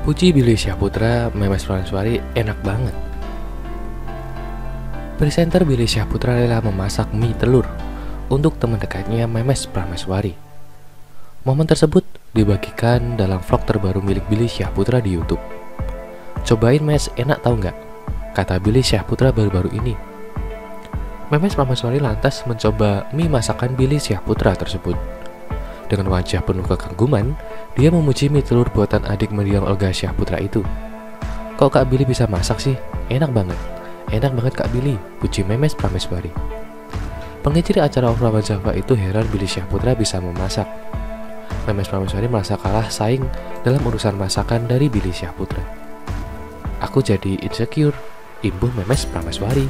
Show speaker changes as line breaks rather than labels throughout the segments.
Puji Billy Syahputra, Memes Prameswari enak banget. Presenter Billy Syahputra rela memasak mie telur untuk teman dekatnya Memes Prameswari. Momen tersebut dibagikan dalam vlog terbaru milik Billy Syahputra di YouTube. Cobain Mes, enak tau nggak? Kata Billy Syahputra baru-baru ini. Memes Prameswari lantas mencoba mie masakan Billy Syahputra tersebut. Dengan wajah penuh kekaguman, dia memuji mie telur buatan adik Meriam Olga Syahputra itu. Kok Kak Billy bisa masak sih? Enak banget. Enak banget Kak Billy, puji Memes Prameswari. Pengisi acara Off-Road Java itu heran Billy Syahputra bisa memasak. Memes Prameswari merasa kalah saing dalam urusan masakan dari Billy Syahputra. Aku jadi insecure, imbuh Memes Prameswari.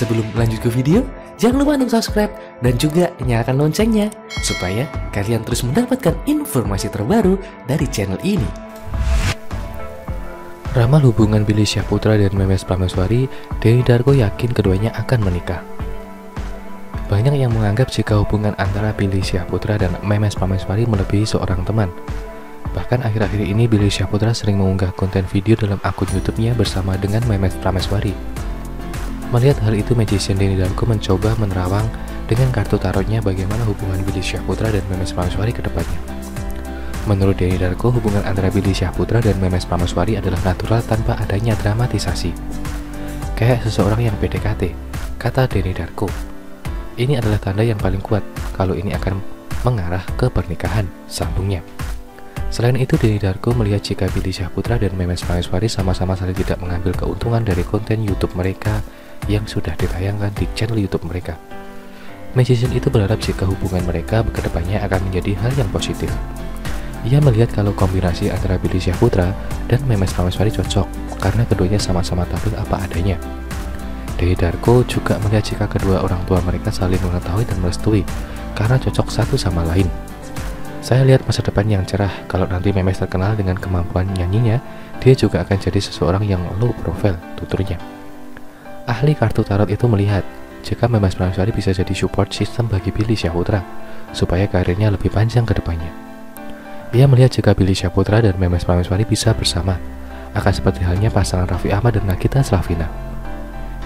Sebelum lanjut ke video, jangan lupa untuk subscribe dan juga nyalakan loncengnya supaya kalian terus mendapatkan informasi terbaru dari channel ini. Ramal hubungan Billy Syahputra dan Memes Prameswari, Denny Darko yakin keduanya akan menikah. Banyak yang menganggap jika hubungan antara Billy Syahputra dan Memes Prameswari melebihi seorang teman. Bahkan akhir-akhir ini Billy Syahputra sering mengunggah konten video dalam akun YouTube-nya bersama dengan Memes Prameswari. Melihat hal itu, magician Denny Darko mencoba menerawang dengan kartu tarotnya bagaimana hubungan Billy Syahputra dan Memes Prameswari ke depannya. Menurut Denny Darko, hubungan antara Billy Syahputra dan Memes Prameswari adalah natural tanpa adanya dramatisasi. Kayak seseorang yang PDKT, kata Denny Darko. Ini adalah tanda yang paling kuat kalau ini akan mengarah ke pernikahan, sambungnya. Selain itu, Denny Darko melihat jika Billy Syahputra dan Memes Prameswari sama-sama saling tidak mengambil keuntungan dari konten YouTube mereka yang sudah ditayangkan di channel YouTube mereka. Magician itu berharap jika hubungan mereka kedepannya akan menjadi hal yang positif. Ia melihat kalau kombinasi antara Billy Syahputra dan Memes Prameswari cocok karena keduanya sama-sama tampil apa adanya. Denny Darko juga melihat jika kedua orang tua mereka saling mengetahui dan merestui karena cocok satu sama lain. Saya lihat masa depan yang cerah kalau nanti Memes terkenal dengan kemampuan nyanyinya, dia juga akan jadi seseorang yang low profile, tuturnya. Ahli kartu tarot itu melihat jika Memes Prameswari bisa jadi support system bagi Billy Syahputra supaya karirnya lebih panjang ke depannya. Ia melihat jika Billy Syahputra dan Memes Prameswari bisa bersama, akan seperti halnya pasangan Raffi Ahmad dan Nagita Slavina.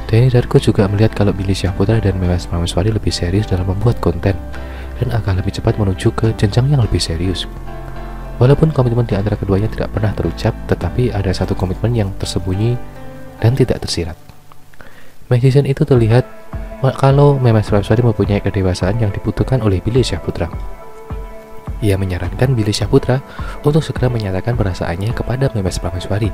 Denny Darko juga melihat kalau Billy Syahputra dan Memes Prameswari lebih serius dalam membuat konten dan akan lebih cepat menuju ke jenjang yang lebih serius. Walaupun komitmen di antara keduanya tidak pernah terucap, tetapi ada satu komitmen yang tersembunyi dan tidak tersirat. Magician itu terlihat kalau Memes Prameswari mempunyai kedewasaan yang dibutuhkan oleh Billy Syahputra. Ia menyarankan Billy Syahputra untuk segera menyatakan perasaannya kepada Memes Prameswari.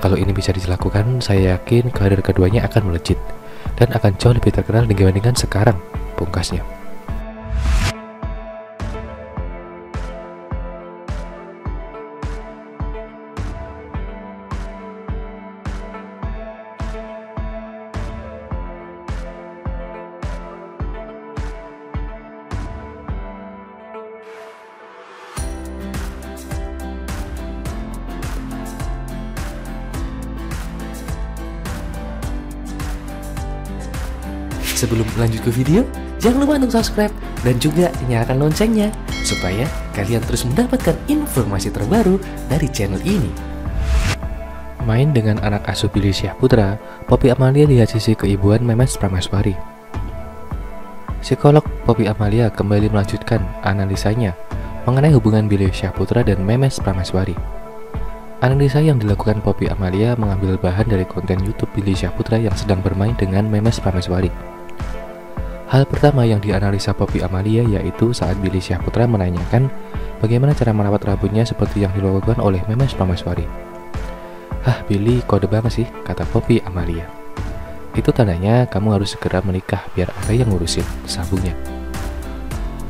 Kalau ini bisa dilakukan, saya yakin karir keduanya akan melejit dan akan jauh lebih terkenal dibandingkan sekarang, pungkasnya. Sebelum lanjut ke video, jangan lupa untuk subscribe dan juga nyalakan loncengnya supaya kalian terus mendapatkan informasi terbaru dari channel ini. Main dengan anak asuh Billy Syahputra, Poppy Amalia lihat sisi keibuan Memes Prameswari. Psikolog Poppy Amalia kembali melanjutkan analisanya mengenai hubungan Billy Syahputra dan Memes Prameswari. Analisa yang dilakukan Poppy Amalia mengambil bahan dari konten YouTube Billy Syahputra yang sedang bermain dengan Memes Prameswari. Hal pertama yang dianalisa Poppy Amalia yaitu saat Billy Syahputra menanyakan bagaimana cara merawat rambutnya seperti yang dilakukan oleh Memes Prameswari. "Hah Billy, kode banget sih," kata Poppy Amalia. "Itu tandanya kamu harus segera menikah biar ada yang ngurusin," sambungnya.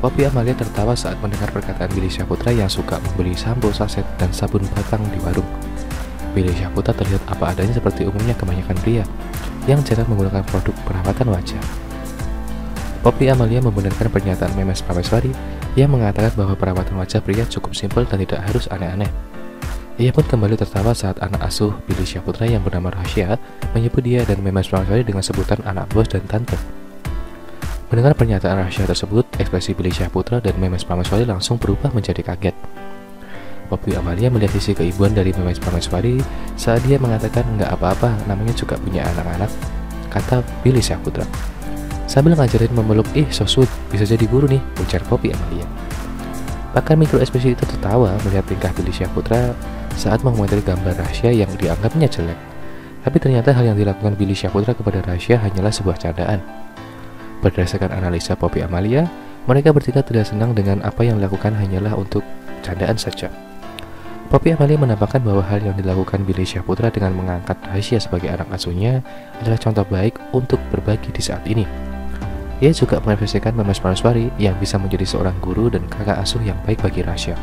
Poppy Amalia tertawa saat mendengar perkataan Billy Syahputra yang suka membeli sampo saset dan sabun batang di warung. Billy Syahputra terlihat apa adanya seperti umumnya kebanyakan pria yang jarang menggunakan produk perawatan wajah. Poppy Amalia membenarkan pernyataan Memes Prameswari yang mengatakan bahwa perawatan wajah pria cukup simpel dan tidak harus aneh-aneh. Ia pun kembali tertawa saat anak asuh Billy Syahputra yang bernama Rahsia menyebut dia dan Memes Prameswari dengan sebutan anak bos dan tante. Mendengar pernyataan Rahsia tersebut, ekspresi Billy Syahputra dan Memes Prameswari langsung berubah menjadi kaget. Poppy Amalia melihat sisi keibuan dari Memes Prameswari saat dia mengatakan nggak apa-apa, namanya juga punya anak-anak, kata Billy Syahputra. Sambil ngajarin memeluk, so sweet, bisa jadi guru nih, ujar Poppy Amalia. Pakar mikroekspresi itu tertawa melihat tingkah Billy Syahputra saat mengomentari gambar Rahsia yang dianggapnya jelek. Tapi ternyata hal yang dilakukan Billy Syahputra kepada Rahsia hanyalah sebuah candaan. Berdasarkan analisa Poppy Amalia, mereka bertiga tidak senang dengan apa yang dilakukan hanyalah untuk candaan saja. Poppy Amalia menambahkan bahwa hal yang dilakukan Billy Syahputra dengan mengangkat Rahsia sebagai anak asuhnya adalah contoh baik untuk berbagi di saat ini. Ia juga merefleksikan Memes Prameswari yang bisa menjadi seorang guru dan kakak asuh yang baik bagi Rahsia.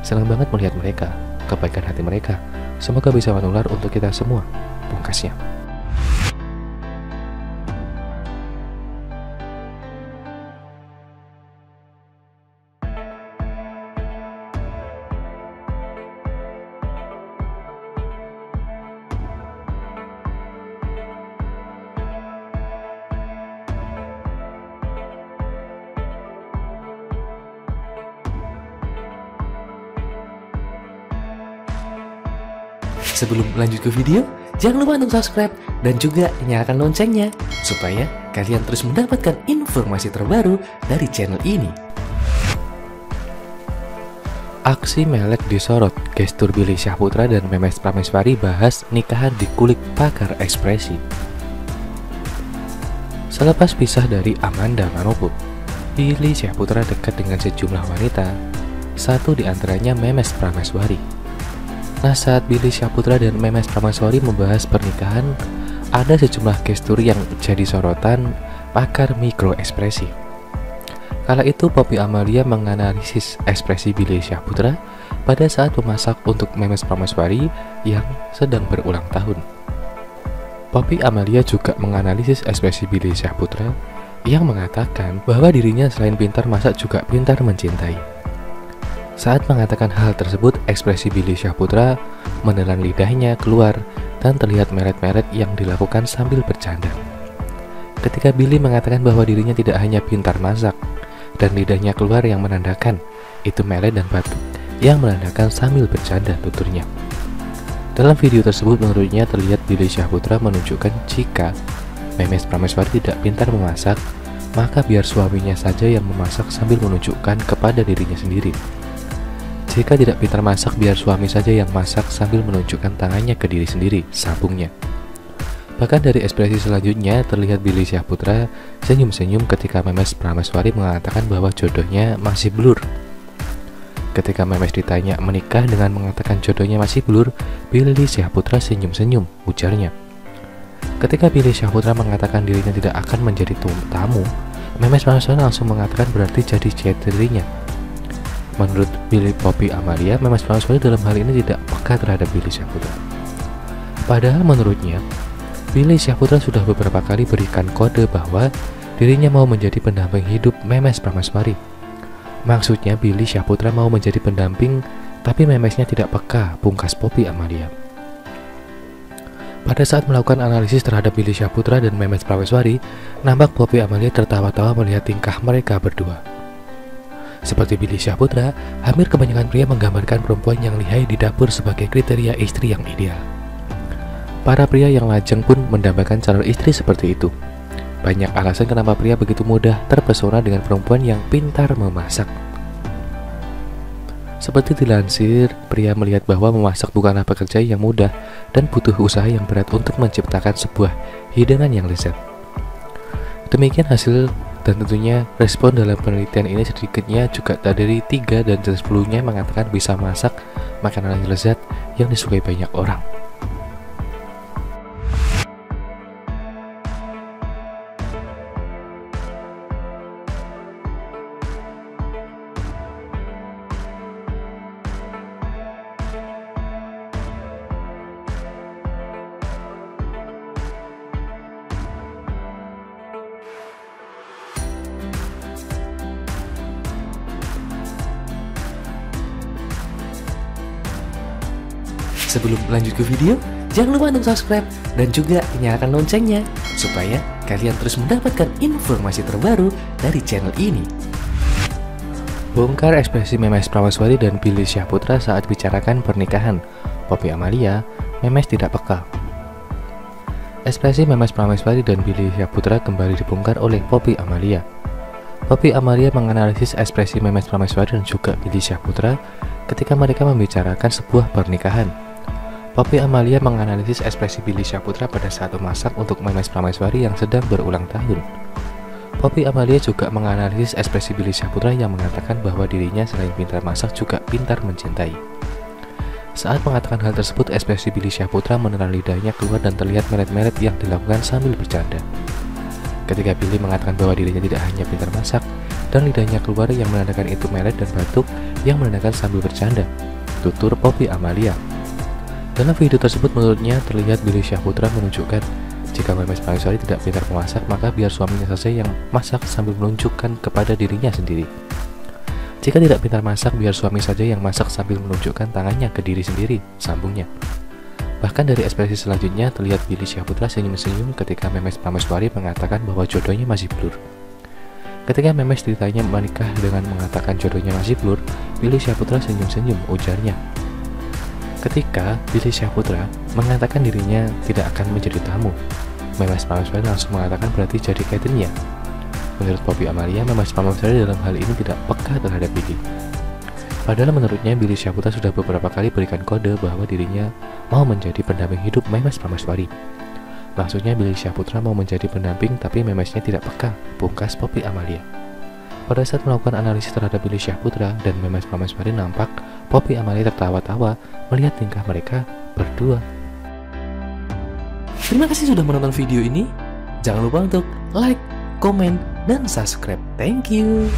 Senang banget melihat mereka, kebaikan hati mereka. Semoga bisa menular untuk kita semua, pungkasnya.
Sebelum lanjut ke video, jangan lupa untuk subscribe dan juga nyalakan loncengnya supaya kalian terus mendapatkan informasi terbaru dari channel ini.
Aksi melek disorot, gestur Billy Syahputra dan Memes Prameswari bahas nikahan di kulik pakar ekspresi. Selepas pisah dari Amanda Manopo, Billy Syahputra dekat dengan sejumlah wanita, satu di antaranya Memes Prameswari. Nah, saat Billy Syahputra dan Memes Prameswari membahas pernikahan, ada sejumlah gestur yang jadi sorotan pakar mikroekspresi. Kala itu Poppy Amalia menganalisis ekspresi Billy Syahputra pada saat memasak untuk Memes Prameswari yang sedang berulang tahun. Poppy Amalia juga menganalisis ekspresi Billy Syahputra yang mengatakan bahwa dirinya selain pintar masak juga pintar mencintai. Saat mengatakan hal tersebut, ekspresi Billy Syahputra menelan lidahnya keluar dan terlihat meret-meret yang dilakukan sambil bercanda. Ketika Billy mengatakan bahwa dirinya tidak hanya pintar masak dan lidahnya keluar yang menandakan itu melet dan batuk yang menandakan sambil bercanda, tuturnya. Dalam video tersebut menurutnya terlihat Billy Syahputra menunjukkan jika Memes Prameswari tidak pintar memasak, maka biar suaminya saja yang memasak sambil menunjukkan kepada dirinya sendiri. Jika tidak pintar masak, biar suami saja yang masak sambil menunjukkan tangannya ke diri sendiri, sambungnya. Bahkan dari ekspresi selanjutnya terlihat Billy Syahputra senyum-senyum ketika Memes Prameswari mengatakan bahwa jodohnya masih blur. Ketika Memes ditanya menikah dengan mengatakan jodohnya masih blur, Billy Syahputra senyum-senyum, ujarnya. Ketika Billy Syahputra mengatakan dirinya tidak akan menjadi tamu, Memes Prameswari langsung mengatakan berarti jadi istrinya. Menurut Poppy Amalia, Memes Prameswari dalam hal ini tidak peka terhadap Billy Syahputra. Padahal menurutnya, Billy Syahputra sudah beberapa kali berikan kode bahwa dirinya mau menjadi pendamping hidup Memes Prameswari. Maksudnya Billy Syahputra mau menjadi pendamping, tapi Memesnya tidak peka, pungkas Poppy Amalia. Pada saat melakukan analisis terhadap Billy Syahputra dan Memes Prameswari, nampak Poppy Amalia tertawa-tawa melihat tingkah mereka berdua. Seperti Billy Syahputra, hampir kebanyakan pria menggambarkan perempuan yang lihai di dapur sebagai kriteria istri yang ideal. Para pria yang lajang pun mendambakan calon istri seperti itu. Banyak alasan kenapa pria begitu mudah terpesona dengan perempuan yang pintar memasak. Seperti dilansir, pria melihat bahwa memasak bukanlah pekerjaan yang mudah dan butuh usaha yang berat untuk menciptakan sebuah hidangan yang lezat. Demikian hasil. Dan tentunya respon dalam penelitian ini sedikitnya juga dari 3 dan 10-nya mengatakan bisa masak makanan yang lezat yang disukai banyak orang.
Sebelum lanjut ke video, jangan lupa untuk subscribe dan juga nyalakan loncengnya supaya kalian terus mendapatkan informasi terbaru dari channel ini.
Bongkar ekspresi Memes Prameswari dan Billy Syahputra saat bicarakan pernikahan. Poppy Amalia, Memes tidak peka. Ekspresi Memes Prameswari dan Billy Syahputra kembali dibongkar oleh Poppy Amalia. Poppy Amalia menganalisis ekspresi Memes Prameswari dan juga Billy Syahputra ketika mereka membicarakan sebuah pernikahan. Poppy Amalia menganalisis ekspresi Billy Syahputra pada saat memasak untuk Memes Prameswari yang sedang berulang tahun. Poppy Amalia juga menganalisis ekspresi Billy Syahputra yang mengatakan bahwa dirinya selain pintar masak juga pintar mencintai. Saat mengatakan hal tersebut, ekspresi Billy Syahputra menelan lidahnya keluar dan terlihat meret-meret yang dilakukan sambil bercanda. Ketika Billy mengatakan bahwa dirinya tidak hanya pintar masak, dan lidahnya keluar yang menandakan itu meret dan batuk yang menandakan sambil bercanda, tutur Poppy Amalia. Dalam video tersebut menurutnya terlihat Billy Syahputra menunjukkan jika Memes Prameswari tidak pintar memasak, maka biar suaminya saja yang masak sambil menunjukkan kepada dirinya sendiri. Jika tidak pintar masak, biar suami saja yang masak sambil menunjukkan tangannya ke diri sendiri, sambungnya. Bahkan dari ekspresi selanjutnya terlihat Billy Syahputra senyum-senyum ketika Memes Prameswari mengatakan bahwa jodohnya masih blur. Ketika Memes ditanya menikah dengan mengatakan jodohnya masih blur, Billy Syahputra senyum-senyum, ujarnya. Ketika Billy Syahputra mengatakan dirinya tidak akan menjadi tamu, Memes Prameswari langsung mengatakan berarti jadi cateringnya. Menurut Poppy Amalia, Memes Prameswari dalam hal ini tidak peka terhadap Billy. Padahal menurutnya Billy Syahputra sudah beberapa kali berikan kode bahwa dirinya mau menjadi pendamping hidup Memes Prameswari. Maksudnya Billy Syahputra mau menjadi pendamping tapi Memesnya tidak peka, pungkas Poppy Amalia. Pada saat melakukan analisis terhadap Billy Syahputra dan Memes Prameswari, nampak Poppy Amalia tertawa-tawa melihat tingkah mereka berdua.
Terima kasih sudah menonton video ini. Jangan lupa untuk like, komen, dan subscribe. Thank you.